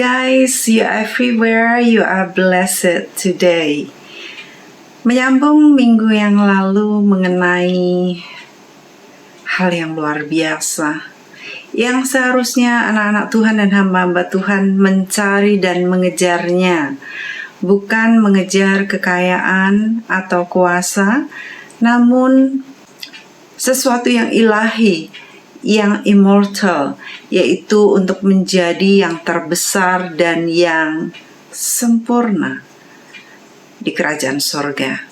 guys, you everywhere, you are blessed today. Menyambung minggu yang lalu mengenai hal yang luar biasa yang seharusnya anak-anak Tuhan dan hamba-hamba Tuhan mencari dan mengejarnya, bukan mengejar kekayaan atau kuasa, namun sesuatu yang ilahi, yang immortal, yaitu untuk menjadi yang terbesar dan yang sempurna di kerajaan sorga.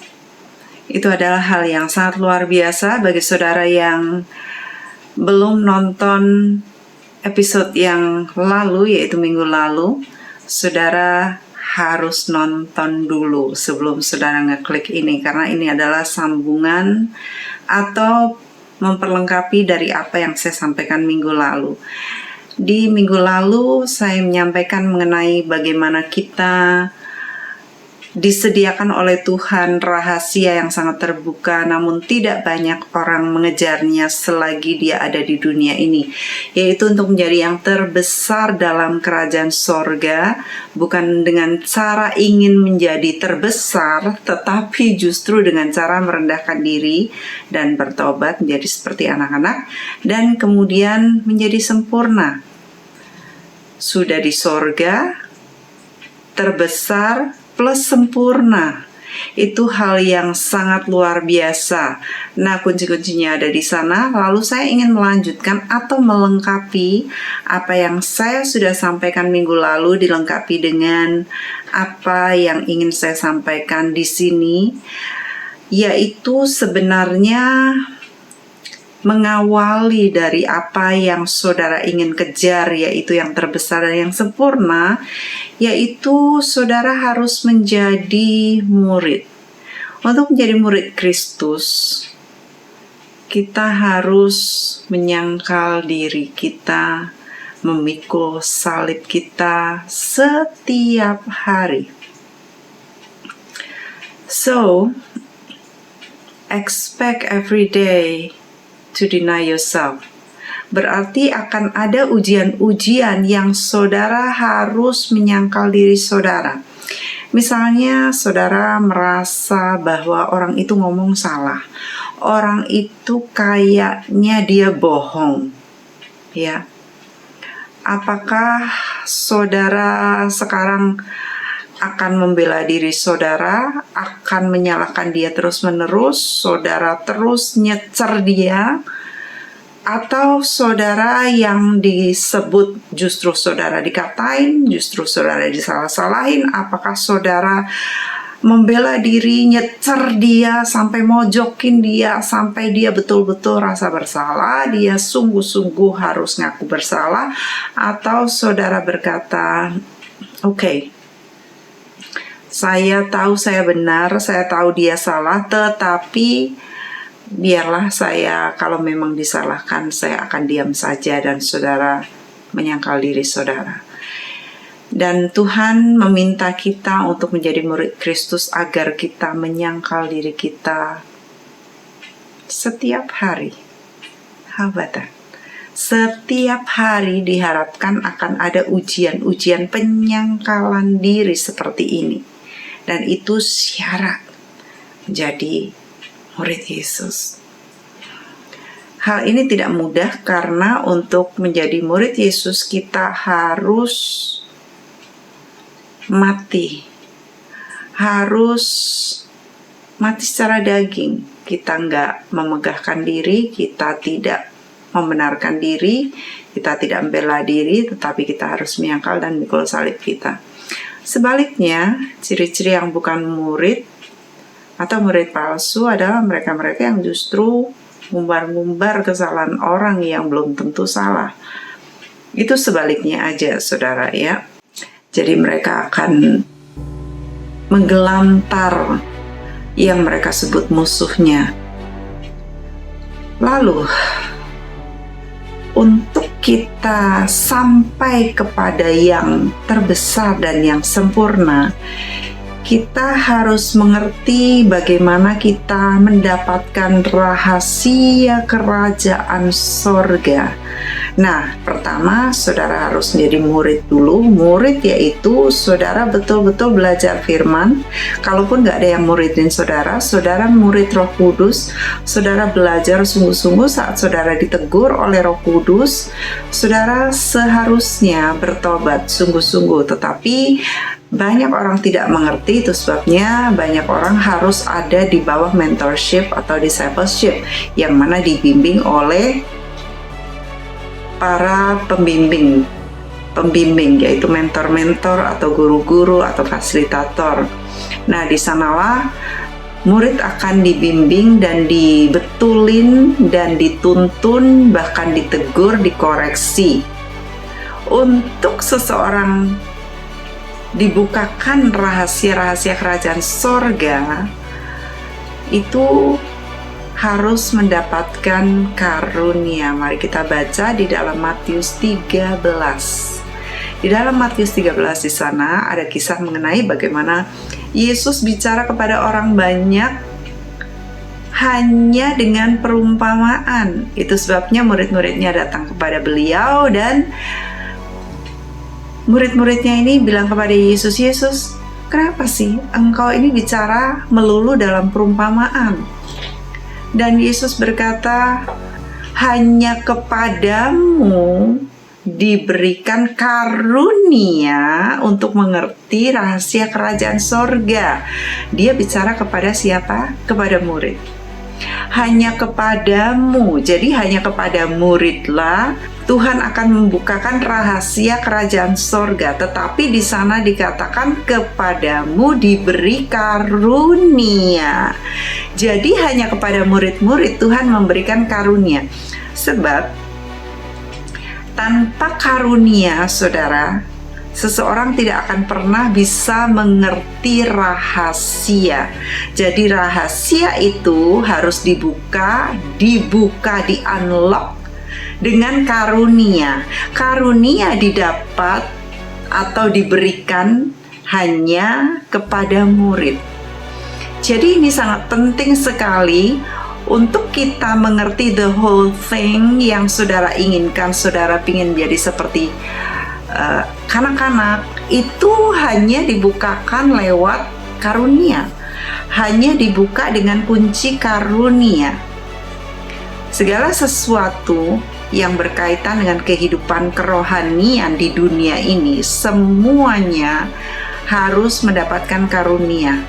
Itu adalah hal yang sangat luar biasa bagi saudara yang belum nonton episode yang lalu, yaitu minggu lalu. Saudara harus nonton dulu sebelum saudara ngeklik ini, karena ini adalah sambungan atau memperlengkapi dari apa yang saya sampaikan minggu lalu. Di minggu lalu saya menyampaikan mengenai bagaimana kita disediakan oleh Tuhan rahasia yang sangat terbuka, namun tidak banyak orang mengejarnya selagi dia ada di dunia ini, yaitu untuk menjadi yang terbesar dalam kerajaan sorga, bukan dengan cara ingin menjadi terbesar, tetapi justru dengan cara merendahkan diri dan bertobat menjadi seperti anak-anak, dan kemudian menjadi sempurna. Sudah di sorga, terbesar plus sempurna. Itu hal yang sangat luar biasa. Nah, kunci-kuncinya ada di sana. Lalu saya ingin melanjutkan atau melengkapi apa yang saya sudah sampaikan minggu lalu, dilengkapi dengan apa yang ingin saya sampaikan di sini, yaitu sebenarnya mengawali dari apa yang saudara ingin kejar, yaitu yang terbesar dan yang sempurna, yaitu saudara harus menjadi murid. Untuk menjadi murid Kristus, kita harus menyangkal diri kita, memikul salib kita setiap hari. So, expect every day to deny yourself. Berarti akan ada ujian-ujian yang saudara harus menyangkal diri saudara. Misalnya saudara merasa bahwa orang itu ngomong salah, orang itu kayaknya dia bohong, ya. Apakah saudara sekarang akan membela diri saudara, akan menyalahkan dia terus-menerus, saudara terus nyecer dia, atau saudara yang disebut justru saudara dikatain, justru saudara disalah-salahin? Apakah saudara membela diri, nyecer dia, sampai mojokin dia, sampai dia betul-betul rasa bersalah, dia sungguh-sungguh harus ngaku bersalah? Atau saudara berkata, oke, saya tahu saya benar, saya tahu dia salah, tetapi biarlah saya, kalau memang disalahkan, saya akan diam saja, dan saudara menyangkal diri saudara. Dan Tuhan meminta kita untuk menjadi murid Kristus agar kita menyangkal diri kita setiap hari. How about that? Setiap hari diharapkan akan ada ujian-ujian penyangkalan diri seperti ini. Dan itu syarat menjadi murid Yesus. Hal ini tidak mudah karena untuk menjadi murid Yesus kita harus mati. Harus mati secara daging. Kita nggak memegahkan diri, kita tidak membenarkan diri, kita tidak membela diri, tetapi kita harus menyangkal dan memikul salib kita. Sebaliknya, ciri-ciri yang bukan murid atau murid palsu adalah mereka-mereka yang justru ngumbar-ngumbar kesalahan orang yang belum tentu salah. Itu sebaliknya aja, saudara, ya. Jadi mereka akan menggelantar yang mereka sebut musuhnya. Lalu, untuk kita sampai kepada yang terbesar dan yang sempurna, kita harus mengerti bagaimana kita mendapatkan rahasia kerajaan sorga. Nah, pertama saudara harus menjadi murid dulu. Murid yaitu saudara betul-betul belajar firman. Kalaupun nggak ada yang muridin saudara, saudara murid Roh Kudus. Saudara belajar sungguh-sungguh saat saudara ditegur oleh Roh Kudus. Saudara seharusnya bertobat sungguh-sungguh, tetapi banyak orang tidak mengerti. Itu sebabnya banyak orang harus ada di bawah mentorship atau discipleship, yang mana dibimbing oleh para pembimbing, yaitu mentor-mentor atau guru-guru atau fasilitator. Nah, di sanalah murid akan dibimbing dan dibetulin dan dituntun, bahkan ditegur, dikoreksi. Untuk seseorang dibukakan rahasia-rahasia kerajaan sorga, itu harus mendapatkan karunia. Mari kita baca di dalam Matius 13. Di dalam Matius 13 di sana ada kisah mengenai bagaimana Yesus bicara kepada orang banyak hanya dengan perumpamaan. Itu sebabnya murid-muridnya datang kepada beliau, dan murid-muridnya ini bilang kepada Yesus, "Yesus, kenapa sih engkau ini bicara melulu dalam perumpamaan?" Dan Yesus berkata, "Hanya kepadamu diberikan karunia untuk mengerti rahasia kerajaan sorga." Dia bicara kepada siapa? Kepada murid. Hanya kepadamu, jadi hanya kepada muridlah Tuhan akan membukakan rahasia kerajaan sorga. Tetapi di sana dikatakan kepadamu diberi karunia. Jadi hanya kepada murid-murid Tuhan memberikan karunia. Sebab tanpa karunia, saudara, seseorang tidak akan pernah bisa mengerti rahasia. Jadi rahasia itu harus dibuka, di-unlock dengan karunia. Karunia didapat atau diberikan hanya kepada murid. Jadi ini sangat penting sekali untuk kita mengerti the whole thing yang saudara inginkan. Saudara ingin jadi seperti kanak-kanak, itu hanya dibukakan lewat karunia, hanya dibuka dengan kunci karunia. Segala sesuatu yang berkaitan dengan kehidupan kerohanian di dunia ini, semuanya harus mendapatkan karunia.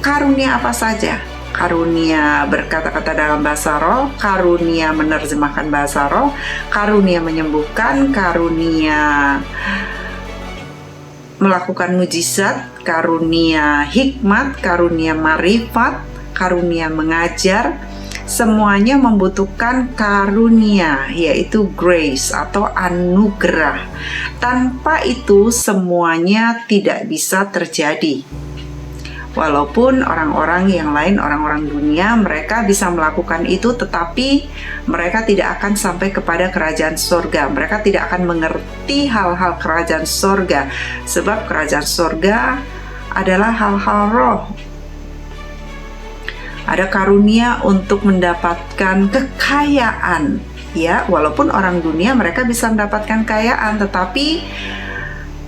Karunia apa saja? Karunia berkata-kata dalam bahasa roh, karunia menerjemahkan bahasa roh, karunia menyembuhkan, karunia melakukan mujizat, karunia hikmat, karunia marifat, karunia mengajar. Semuanya membutuhkan karunia, yaitu grace atau anugerah. Tanpa itu semuanya tidak bisa terjadi. Walaupun orang-orang yang lain, orang-orang dunia, mereka bisa melakukan itu, tetapi mereka tidak akan sampai kepada kerajaan sorga. Mereka tidak akan mengerti hal-hal kerajaan sorga, sebab kerajaan sorga adalah hal-hal roh. Ada karunia untuk mendapatkan kekayaan, ya. Walaupun orang dunia mereka bisa mendapatkan kekayaan, tetapi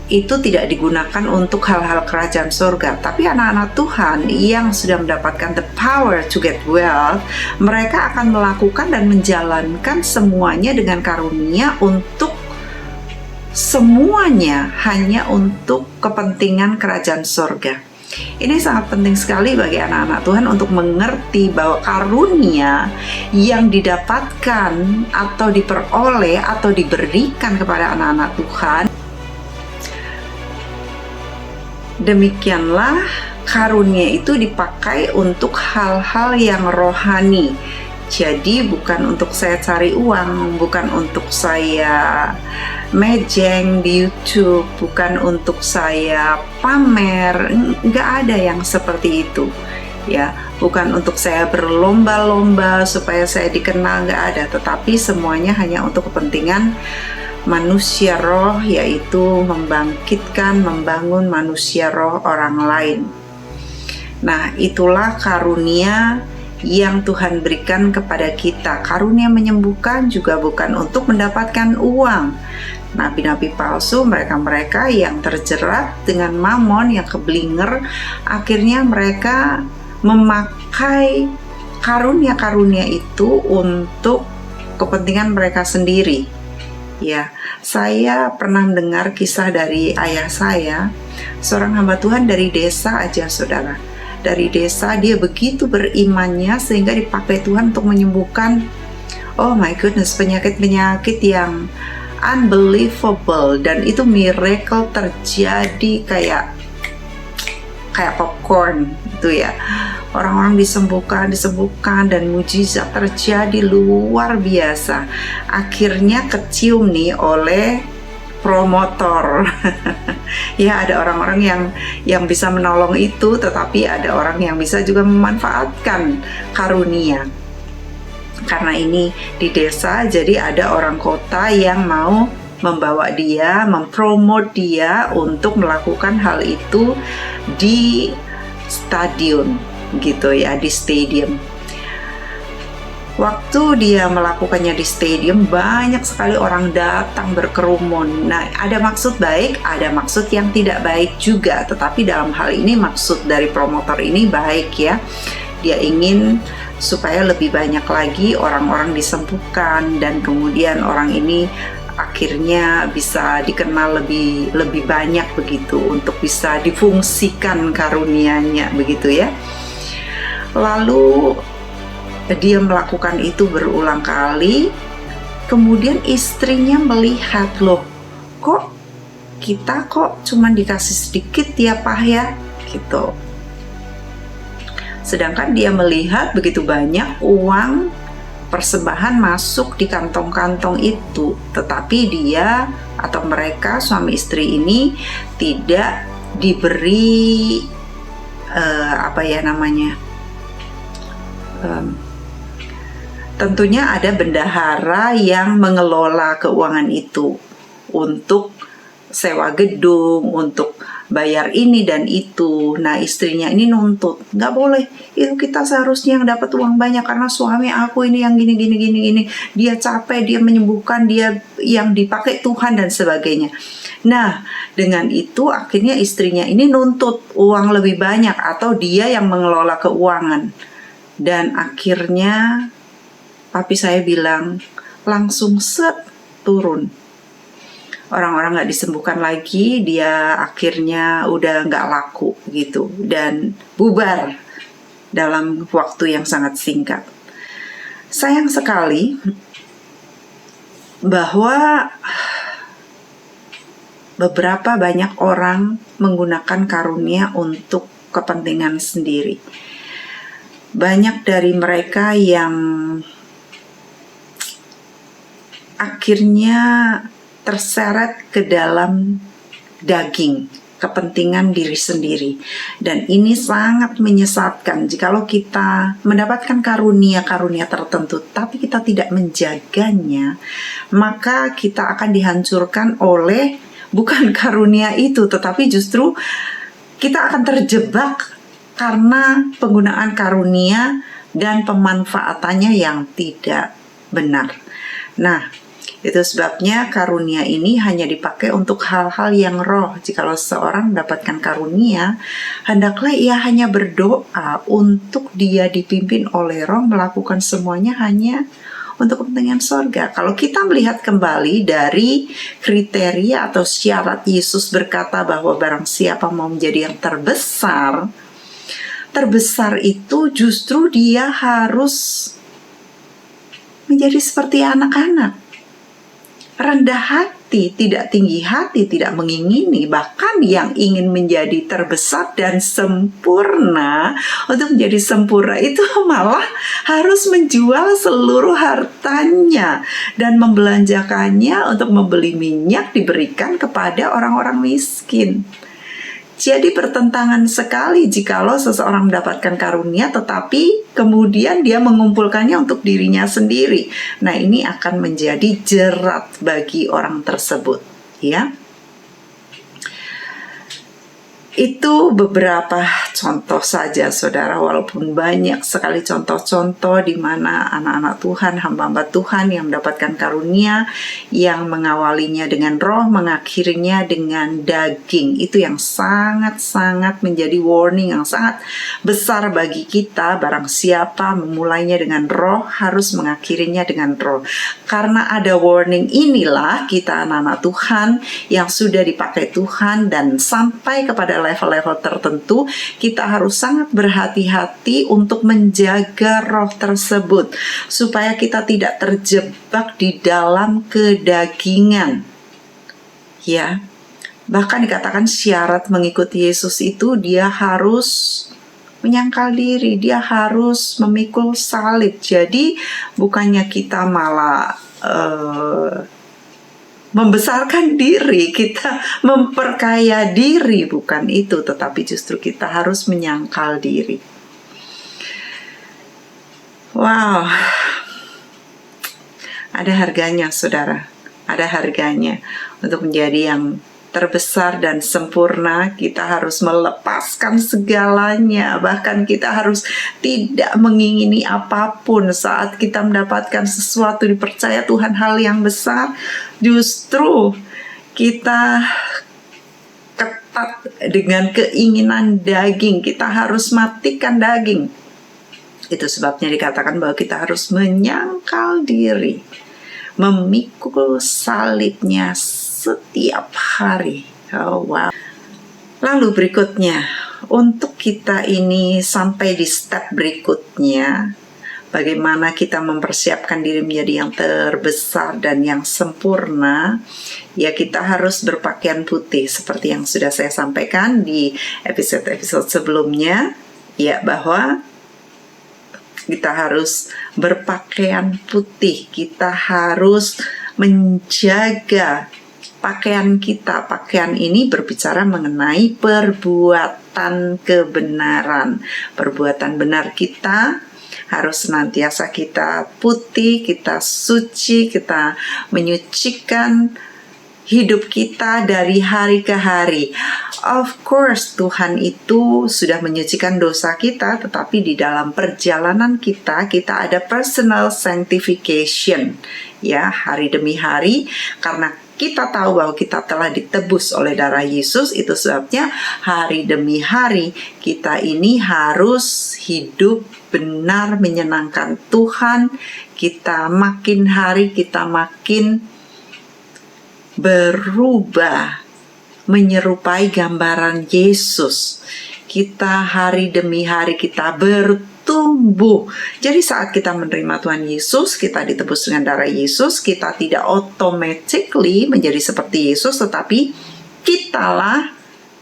itu tidak digunakan untuk hal-hal kerajaan surga. Tapi anak-anak Tuhan yang sudah mendapatkan the power to get wealth, mereka akan melakukan dan menjalankan semuanya dengan karunia untuk semuanya hanya untuk kepentingan kerajaan surga. Ini sangat penting sekali bagi anak-anak Tuhan untuk mengerti bahwa karunia yang didapatkan atau diperoleh atau diberikan kepada anak-anak Tuhan, demikianlah karunia itu dipakai untuk hal-hal yang rohani. Jadi bukan untuk saya cari uang, bukan untuk saya mejeng di YouTube, bukan untuk saya pamer, nggak ada yang seperti itu, ya. Bukan untuk saya berlomba-lomba supaya saya dikenal, nggak ada. Tetapi semuanya hanya untuk kepentingan manusia roh, yaitu membangkitkan, membangun manusia roh orang lain. Nah, itulah karunia yang Tuhan berikan kepada kita. Karunia menyembuhkan juga bukan untuk mendapatkan uang. Nabi-nabi palsu, mereka-mereka yang terjerat dengan mamon, yang keblinger, akhirnya mereka memakai karunia-karunia itu untuk kepentingan mereka sendiri. Ya, saya pernah mendengar kisah dari ayah saya, seorang hamba Tuhan dari desa aja, saudara. Dari desa, dia begitu berimannya sehingga dipakai Tuhan untuk menyembuhkan, oh my goodness, penyakit-penyakit yang unbelievable, dan itu miracle terjadi kayak popcorn itu ya. Orang-orang disembuhkan dan mujizat terjadi luar biasa. Akhirnya kecium nih oleh promotor. Ya, ada orang-orang yang bisa menolong itu, tetapi ada orang yang bisa juga memanfaatkan karunia. Karena ini di desa, jadi ada orang kota yang mau membawa dia, mempromot dia untuk melakukan hal itu di stadion gitu ya, di stadium. Waktu dia melakukannya di stadium, banyak sekali orang datang berkerumun. Nah, ada maksud baik, ada maksud yang tidak baik juga. Tetapi dalam hal ini maksud dari promotor ini baik ya. Dia ingin supaya lebih banyak lagi orang-orang disembuhkan, dan kemudian orang ini akhirnya bisa dikenal lebih banyak begitu, untuk bisa difungsikan karunianya begitu ya. Lalu dia melakukan itu berulang kali. Kemudian istrinya melihat, loh, kok kita cuman dikasih sedikit ya Pak ya, gitu. Sedangkan dia melihat begitu banyak uang persembahan masuk di kantong-kantong itu, tetapi dia atau mereka suami istri ini tidak diberi tentunya ada bendahara yang mengelola keuangan itu untuk sewa gedung, untuk bayar ini dan itu. Nah, istrinya ini nuntut, nggak boleh, itu kita seharusnya yang dapat uang banyak karena suami aku ini yang gini. Dia capek, dia menyembuhkan, dia yang dipakai Tuhan dan sebagainya. Nah, dengan itu akhirnya istrinya ini nuntut uang lebih banyak, atau dia yang mengelola keuangan. Dan akhirnya papi saya bilang langsung turun. Orang-orang nggak disembuhkan lagi, dia akhirnya udah nggak laku gitu, dan bubar dalam waktu yang sangat singkat. Sayang sekali bahwa beberapa banyak orang menggunakan karunia untuk kepentingan sendiri. Banyak dari mereka yang akhirnya terseret ke dalam daging, kepentingan diri sendiri. Dan ini sangat menyesatkan jikalau kita mendapatkan karunia-karunia tertentu tapi kita tidak menjaganya, maka kita akan dihancurkan oleh bukan karunia itu, tetapi justru kita akan terjebak karena penggunaan karunia dan pemanfaatannya yang tidak benar. Nah, itu sebabnya karunia ini hanya dipakai untuk hal-hal yang roh. Jikalau seseorang mendapatkan karunia, hendaklah ia hanya berdoa untuk dia dipimpin oleh roh melakukan semuanya hanya untuk kepentingan sorga. Kalau kita melihat kembali dari kriteria atau syarat Yesus berkata bahwa barang siapa mau menjadi yang terbesar itu justru dia harus menjadi seperti anak-anak. Rendah hati, tidak tinggi hati, tidak mengingini. Bahkan yang ingin menjadi terbesar dan sempurna, untuk menjadi sempurna itu malah harus menjual seluruh hartanya dan membelanjakannya untuk membeli minyak diberikan kepada orang-orang miskin. Jadi bertentangan sekali jikalau seseorang mendapatkan karunia tetapi kemudian dia mengumpulkannya untuk dirinya sendiri. Nah, ini akan menjadi jerat bagi orang tersebut, ya. Itu beberapa contoh saja, saudara, walaupun banyak sekali contoh-contoh di mana anak-anak Tuhan, hamba-hamba Tuhan yang mendapatkan karunia, yang mengawalinya dengan roh, mengakhirinya dengan daging. Itu yang sangat-sangat menjadi warning yang sangat besar bagi kita. Barang siapa memulainya dengan roh, harus mengakhirinya dengan roh. Karena ada warning inilah kita anak-anak Tuhan yang sudah dipakai Tuhan dan sampai kepada level-level tertentu, kita harus sangat berhati-hati untuk menjaga roh tersebut supaya kita tidak terjebak di dalam kedagingan. Ya, bahkan dikatakan syarat mengikuti Yesus itu dia harus menyangkal diri, dia harus memikul salib. Jadi bukannya kita malah membesarkan diri, kita memperkaya diri, bukan itu, tetapi justru kita harus menyangkal diri. Wow, ada harganya, saudara, ada harganya. Untuk menjadi yang terbesar dan sempurna, kita harus melepaskan segalanya. Bahkan kita harus tidak mengingini apapun. Saat kita mendapatkan sesuatu, dipercaya Tuhan hal yang besar, justru kita ketat dengan keinginan daging. Kita harus matikan daging. Itu sebabnya dikatakan bahwa kita harus menyangkal diri, memikul salibnya setiap hari. Oh wow. Lalu berikutnya, untuk kita ini sampai di step berikutnya, bagaimana kita mempersiapkan diri menjadi yang terbesar dan yang sempurna, ya kita harus berpakaian putih seperti yang sudah saya sampaikan di episode-episode sebelumnya, ya, bahwa kita harus berpakaian putih, kita harus menjaga pakaian kita. Pakaian ini berbicara mengenai perbuatan kebenaran. Perbuatan benar kita harus senantiasa kita putih, kita suci, kita menyucikan hidup kita dari hari ke hari. Of course, Tuhan itu sudah menyucikan dosa kita, tetapi di dalam perjalanan kita ada personal sanctification, ya, hari demi hari, karena kita tahu bahwa kita telah ditebus oleh darah Yesus. Itu sebabnya hari demi hari kita ini harus hidup benar, menyenangkan Tuhan. Kita makin hari kita makin berubah menyerupai gambaran Yesus. Kita hari demi hari kita bertumbuh. Jadi saat kita menerima Tuhan Yesus, kita ditebus dengan darah Yesus, kita tidak automatically menjadi seperti Yesus, tetapi kitalah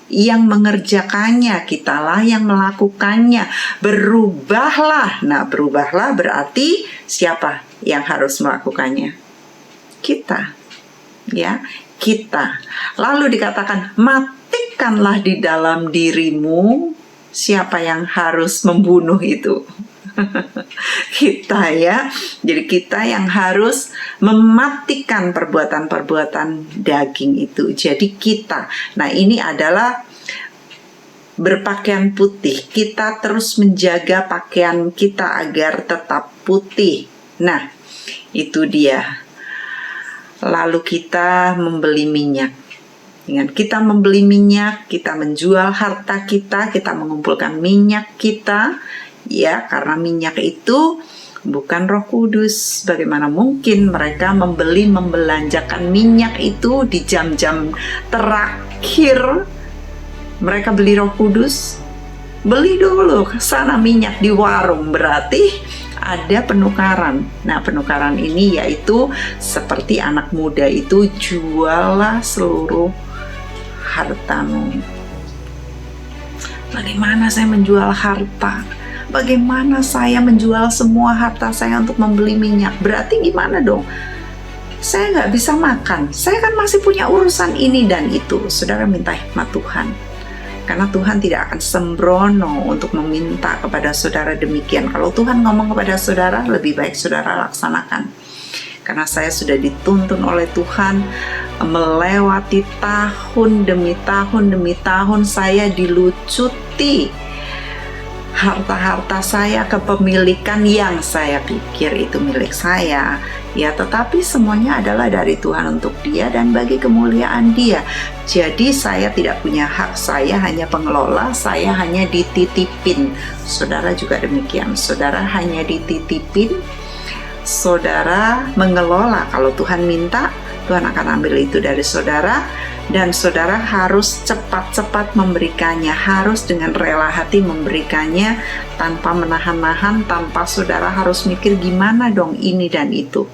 yang mengerjakannya, kitalah yang melakukannya. Berubahlah. Nah, berubahlah berarti siapa yang harus melakukannya? Kita. Ya, kita. Lalu dikatakan, matikanlah di dalam dirimu. Siapa yang harus membunuh itu? Kita, ya. Jadi kita yang harus mematikan perbuatan-perbuatan daging itu. Jadi kita. Nah, ini adalah berpakaian putih. Kita terus menjaga pakaian kita agar tetap putih. Nah, itu dia. Lalu kita membeli minyak. Dengan kita membeli minyak, kita menjual harta kita mengumpulkan minyak kita, ya, karena minyak itu bukan Roh Kudus. Bagaimana mungkin mereka membelanjakan minyak itu di jam-jam terakhir mereka beli Roh Kudus? Beli dulu ke sana minyak di warung, berarti ada penukaran. Nah, penukaran ini yaitu seperti anak muda itu, jualah seluruh hartamu. Bagaimana saya menjual harta? Bagaimana saya menjual semua harta saya untuk membeli minyak? Berarti gimana dong? Saya nggak bisa makan. Saya kan masih punya urusan ini dan itu. Saudara, minta hikmat Tuhan. Karena Tuhan tidak akan sembrono untuk meminta kepada saudara demikian. Kalau Tuhan ngomong kepada saudara, lebih baik saudara laksanakan. Karena saya sudah dituntun oleh Tuhan melewati tahun demi tahun saya dilucuti harta-harta saya, kepemilikan yang saya pikir itu milik saya, ya, tetapi semuanya adalah dari Tuhan untuk Dia dan bagi kemuliaan Dia. Jadi saya tidak punya hak, saya hanya pengelola, saya hanya dititipin. Saudara juga demikian, saudara hanya dititipin, saudara mengelola. Kalau Tuhan minta, Tuhan akan ambil itu dari saudara, dan saudara harus cepat-cepat memberikannya, harus dengan rela hati memberikannya tanpa menahan-nahan, tanpa saudara harus mikir gimana dong ini dan itu.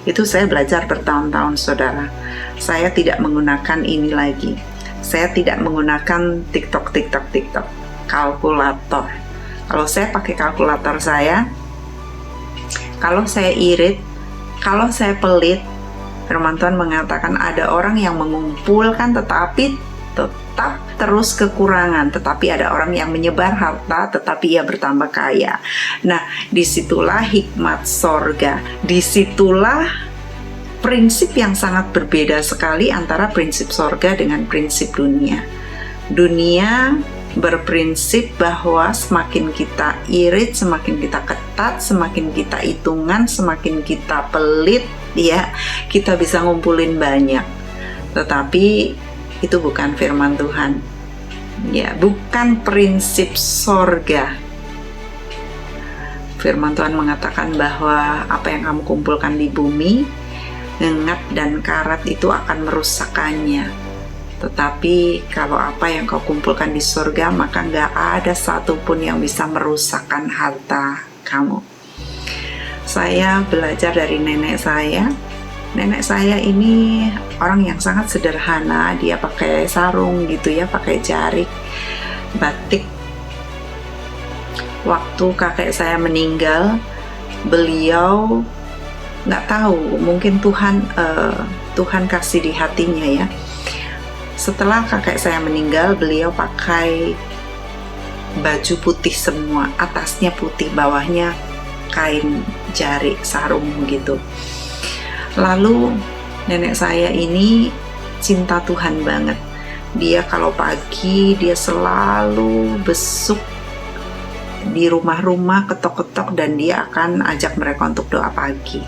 Itu saya belajar bertahun-tahun, saudara. Saya tidak menggunakan ini lagi. Saya tidak menggunakan TikTok, kalkulator. Kalau saya pakai kalkulator saya, kalau saya irit, kalau saya pelit, firman Tuhan mengatakan ada orang yang mengumpulkan tetapi tetap terus kekurangan, tetapi ada orang yang menyebar harta tetapi ia bertambah kaya. Nah, disitulah hikmat sorga, disitulah prinsip yang sangat berbeda sekali antara prinsip sorga dengan prinsip dunia. Dunia berprinsip bahwa semakin kita irit, semakin kita ketat, semakin kita hitungan, semakin kita pelit, ya, kita bisa ngumpulin banyak. Tetapi itu bukan firman Tuhan, ya, bukan prinsip sorga. Firman Tuhan mengatakan bahwa apa yang kamu kumpulkan di bumi, ngengat dan karat itu akan merusakkannya. Tetapi kalau apa yang kau kumpulkan di surga, maka gak ada satupun yang bisa merusakkan harta kamu. Saya belajar dari nenek saya. Nenek saya ini orang yang sangat sederhana. Dia pakai sarung gitu ya, pakai jarik, batik. Waktu kakek saya meninggal, beliau gak tahu, mungkin Tuhan kasih di hatinya ya. Setelah kakek saya meninggal, beliau pakai baju putih semua, atasnya putih, bawahnya kain jarik, sarung gitu. Lalu nenek saya ini cinta Tuhan banget. Dia kalau pagi, dia selalu besuk di rumah-rumah, ketok-ketok, dan dia akan ajak mereka untuk doa pagi.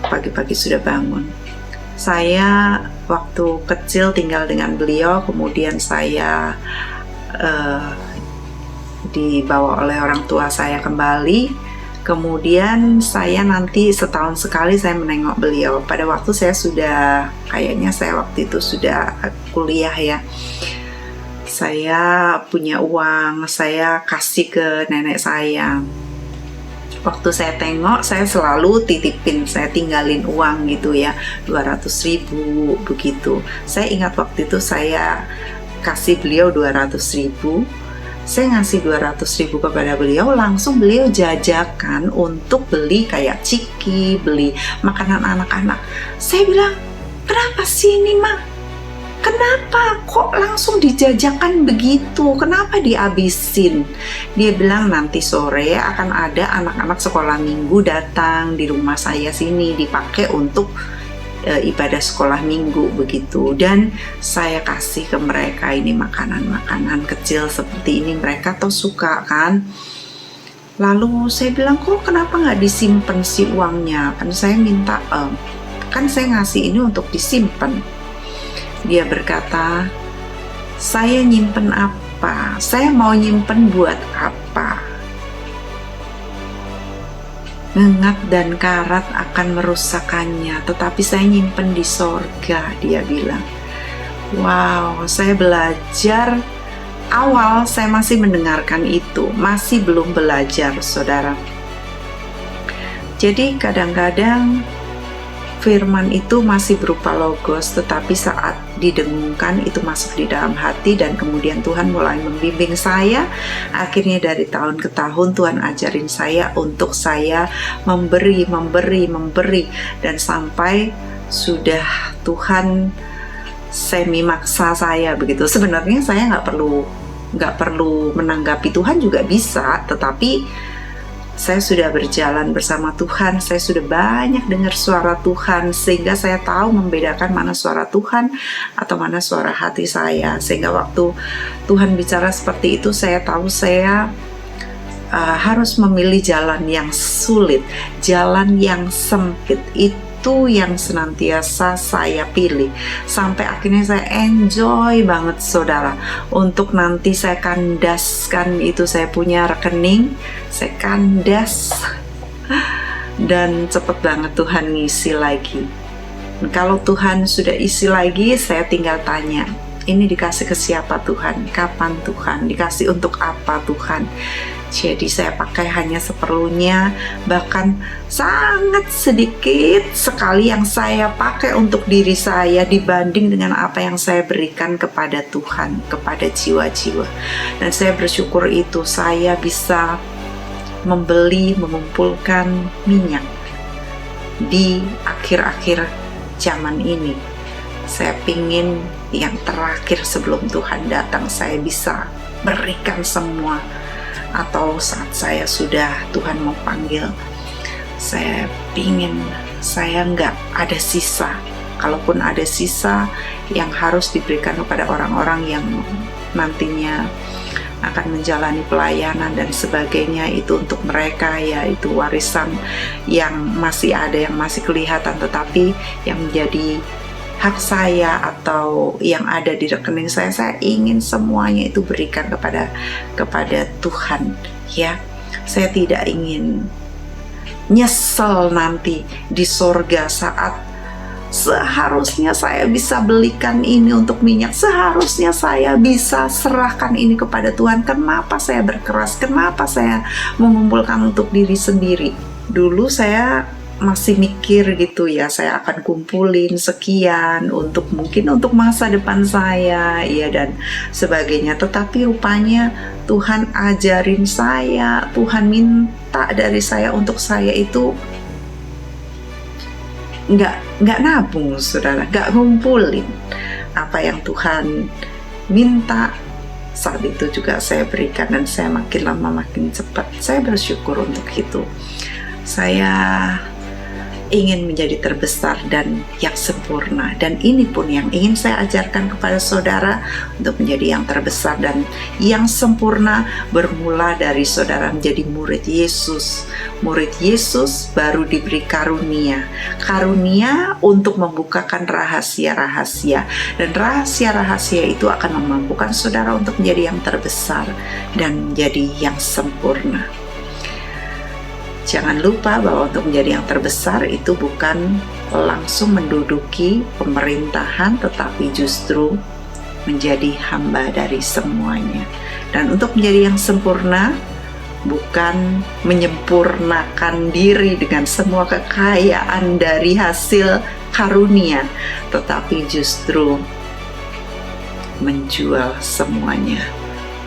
Pagi-pagi sudah bangun. Saya waktu kecil tinggal dengan beliau, kemudian saya dibawa oleh orang tua saya kembali. Kemudian saya nanti setahun sekali saya menengok beliau. Pada waktu saya sudah, kayaknya saya waktu itu sudah kuliah ya. Saya punya uang, saya kasih ke nenek saya. Waktu saya tengok, saya selalu titipin, saya tinggalin uang gitu ya, 200.000 begitu. Saya ingat waktu itu saya kasih beliau 200.000. Saya ngasih 200.000 kepada beliau, langsung beliau jajakan untuk beli kayak ciki, beli makanan anak-anak. Saya bilang, kenapa sih ini mak? Kenapa kok langsung dijajakan begitu? Kenapa dihabisin? Dia bilang nanti sore akan ada anak-anak sekolah minggu datang di rumah saya sini, dipakai untuk ibadah sekolah minggu begitu. Dan saya kasih ke mereka ini makanan-makanan kecil seperti ini, mereka tuh suka kan. Lalu saya bilang, kok kenapa nggak disimpan si uangnya? Kan saya minta, kan saya ngasih ini untuk disimpan. Dia berkata, saya nyimpen apa? Saya mau nyimpen buat apa? Ngengat dan karat akan merusakkannya, tetapi saya nyimpen di sorga, dia bilang. Wow, saya belajar. Awal saya masih mendengarkan itu, masih belum belajar, saudara. Jadi kadang-kadang firman itu masih berupa logos, tetapi saat didengungkan itu masuk di dalam hati, dan kemudian Tuhan mulai membimbing saya. Akhirnya dari tahun ke tahun Tuhan ajarin saya untuk saya memberi, dan sampai sudah Tuhan semi maksa saya begitu. Sebenarnya saya nggak perlu menanggapi Tuhan juga bisa, tetapi saya sudah berjalan bersama Tuhan, saya sudah banyak dengar suara Tuhan, sehingga saya tahu membedakan mana suara Tuhan atau mana suara hati saya. Sehingga waktu Tuhan bicara seperti itu, saya tahu saya harus memilih jalan yang sulit, jalan yang sempit. Itu yang senantiasa saya pilih sampai akhirnya saya enjoy banget saudara, untuk nanti saya kandaskan itu. Saya punya rekening, saya kandas dan cepet banget Tuhan ngisi lagi. Kalau Tuhan sudah isi lagi, saya tinggal tanya, ini dikasih ke siapa Tuhan? Kapan Tuhan? Dikasih untuk apa Tuhan? Jadi saya pakai hanya seperlunya, bahkan sangat sedikit sekali yang saya pakai untuk diri saya dibanding dengan apa yang saya berikan kepada Tuhan, kepada jiwa-jiwa. Dan saya bersyukur itu saya bisa mengumpulkan minyak di akhir-akhir zaman ini. Saya pingin yang terakhir sebelum Tuhan datang saya bisa berikan semua. Atau saat saya sudah Tuhan mau panggil, saya pingin saya nggak ada sisa. Kalaupun ada sisa yang harus diberikan kepada orang-orang yang nantinya akan menjalani pelayanan dan sebagainya, itu untuk mereka, yaitu warisan yang masih ada, yang masih kelihatan, tetapi yang menjadi hak saya atau yang ada di rekening saya ingin semuanya itu berikan kepada Tuhan, ya. Saya tidak ingin nyesel nanti di sorga saat seharusnya saya bisa belikan ini untuk minyak, seharusnya saya bisa serahkan ini kepada Tuhan. Kenapa saya berkeras? Kenapa saya mengumpulkan untuk diri sendiri? Dulu saya masih mikir gitu ya, saya akan kumpulin sekian mungkin untuk masa depan saya, ya, dan sebagainya. Tetapi rupanya Tuhan ajarin saya, Tuhan minta dari saya untuk saya itu nggak nabung saudara, nggak ngumpulin apa yang Tuhan minta. Saat itu juga saya berikan dan saya makin lama makin cepat. Saya bersyukur untuk itu. Saya ingin menjadi terbesar dan yang sempurna, dan ini pun yang ingin saya ajarkan kepada saudara, untuk menjadi yang terbesar dan yang sempurna bermula dari saudara menjadi murid Yesus. Murid Yesus baru diberi karunia untuk membukakan rahasia-rahasia, dan rahasia-rahasia itu akan memampukan saudara untuk menjadi yang terbesar dan menjadi yang sempurna. Jangan lupa bahwa untuk menjadi yang terbesar itu bukan langsung menduduki pemerintahan, tetapi justru menjadi hamba dari semuanya. Dan untuk menjadi yang sempurna bukan menyempurnakan diri dengan semua kekayaan dari hasil karunia, tetapi justru menjual semuanya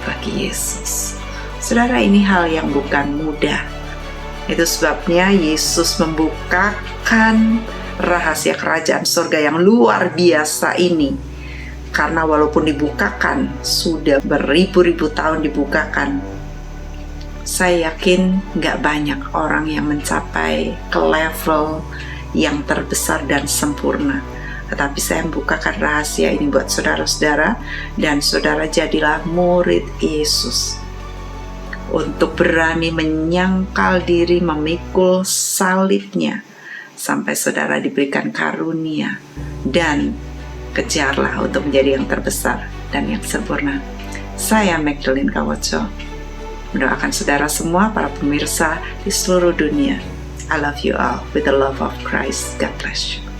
bagi Yesus. Saudara, ini hal yang bukan mudah. Itu sebabnya Yesus membukakan rahasia kerajaan surga yang luar biasa ini. Karena walaupun dibukakan, sudah beribu-ribu tahun dibukakan, saya yakin gak banyak orang yang mencapai ke level yang terbesar dan sempurna. Tetapi saya membukakan rahasia ini buat saudara-saudara, dan saudara jadilah murid Yesus. Untuk berani menyangkal diri, memikul salibnya, sampai saudara diberikan karunia, dan kejarlah untuk menjadi yang terbesar dan yang sempurna. Saya Magdalene Kawoco mendoakan saudara semua, para pemirsa di seluruh dunia. I love you all with the love of Christ. God bless you.